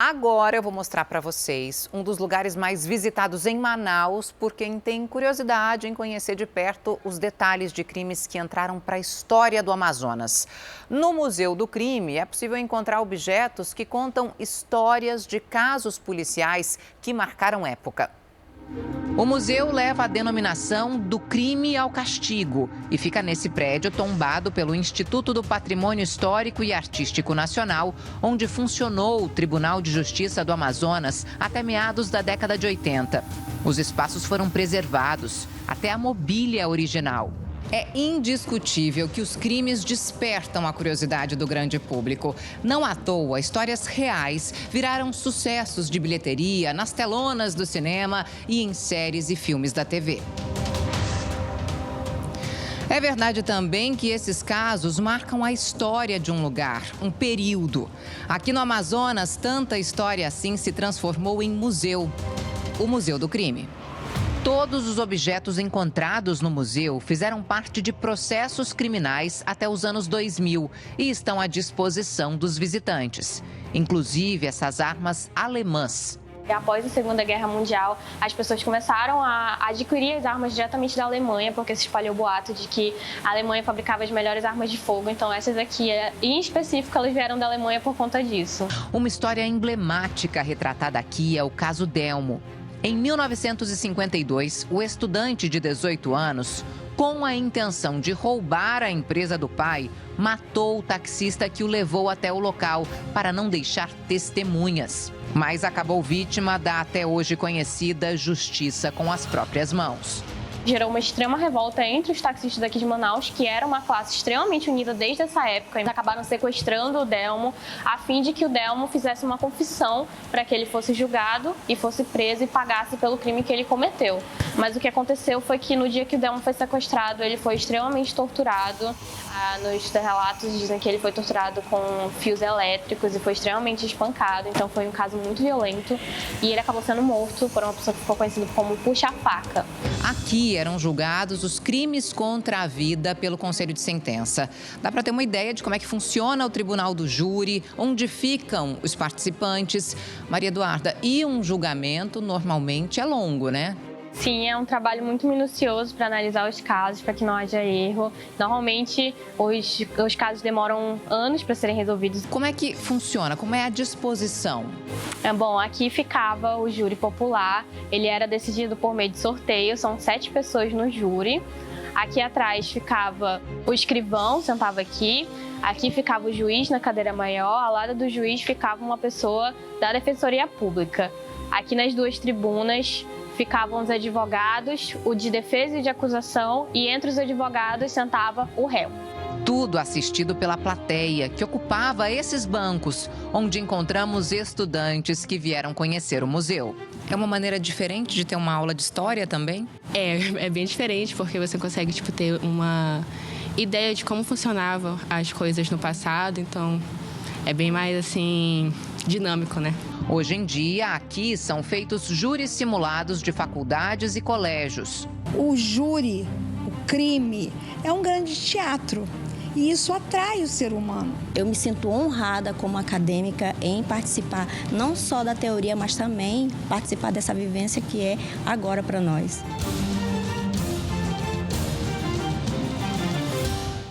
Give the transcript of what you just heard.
Agora eu vou mostrar para vocês um dos lugares mais visitados em Manaus por quem tem curiosidade em conhecer de perto os detalhes de crimes que entraram para a história do Amazonas. No Museu do Crime é possível encontrar objetos que contam histórias de casos policiais que marcaram época. O museu leva a denominação do crime ao castigo e fica nesse prédio tombado pelo Instituto do Patrimônio Histórico e Artístico Nacional, onde funcionou o Tribunal de Justiça do Amazonas até meados da década de 80. Os espaços foram preservados, até a mobília original. É indiscutível que os crimes despertam a curiosidade do grande público. Não à toa, histórias reais viraram sucessos de bilheteria nas telonas do cinema e em séries e filmes da TV. É verdade também que esses casos marcam a história de um lugar, um período. Aqui no Amazonas, tanta história assim se transformou em museu. O Museu do Crime. Todos os objetos encontrados no museu fizeram parte de processos criminais até os anos 2000 e estão à disposição dos visitantes, inclusive essas armas alemãs. Após a Segunda Guerra Mundial, as pessoas começaram a adquirir as armas diretamente da Alemanha, porque se espalhou o boato de que a Alemanha fabricava as melhores armas de fogo. Então essas aqui, em específico, elas vieram da Alemanha por conta disso. Uma história emblemática retratada aqui é o caso Delmo. Em 1952, o estudante de 18 anos, com a intenção de roubar a empresa do pai, matou o taxista que o levou até o local para não deixar testemunhas. Mas acabou vítima da até hoje conhecida justiça com as próprias mãos. Gerou uma extrema revolta entre os taxistas daqui de Manaus, que era uma classe extremamente unida desde essa época. Eles acabaram sequestrando o Delmo, a fim de que o Delmo fizesse uma confissão para que ele fosse julgado e fosse preso e pagasse pelo crime que ele cometeu. Mas o que aconteceu foi que no dia que o Delmo foi sequestrado, ele foi extremamente torturado. Nos relatos dizem que ele foi torturado com fios elétricos e foi extremamente espancado. Então foi um caso muito violento e ele acabou sendo morto por uma pessoa que ficou conhecida como puxa-faca. Aqui eram julgados os crimes contra a vida pelo Conselho de Sentença. Dá para ter uma ideia de como é que funciona o Tribunal do Júri, onde ficam os participantes. Maria Eduarda, e um julgamento normalmente é longo, né? Sim, é um trabalho muito minucioso para analisar os casos, para que não haja erro. Normalmente, os casos demoram anos para serem resolvidos. Como é que funciona? Como é a disposição? Bom, aqui ficava o júri popular. Ele era decidido por meio de sorteio, são 7 pessoas no júri. Aqui atrás ficava o escrivão, sentava aqui. Aqui ficava o juiz na cadeira maior. Ao lado do juiz ficava uma pessoa da Defensoria Pública. Aqui nas duas tribunas ficavam os advogados, o de defesa e de acusação, e entre os advogados sentava o réu. Tudo assistido pela plateia, que ocupava esses bancos, onde encontramos estudantes que vieram conhecer o museu. É uma maneira diferente de ter uma aula de história também? É bem diferente, porque você consegue ter uma ideia de como funcionavam as coisas no passado, então é bem mais, assim, dinâmico, né? Hoje em dia, aqui são feitos júris simulados de faculdades e colégios. O júri, o crime, é um grande teatro e isso atrai o ser humano. Eu me sinto honrada como acadêmica em participar não só da teoria, mas também participar dessa vivência que é agora para nós.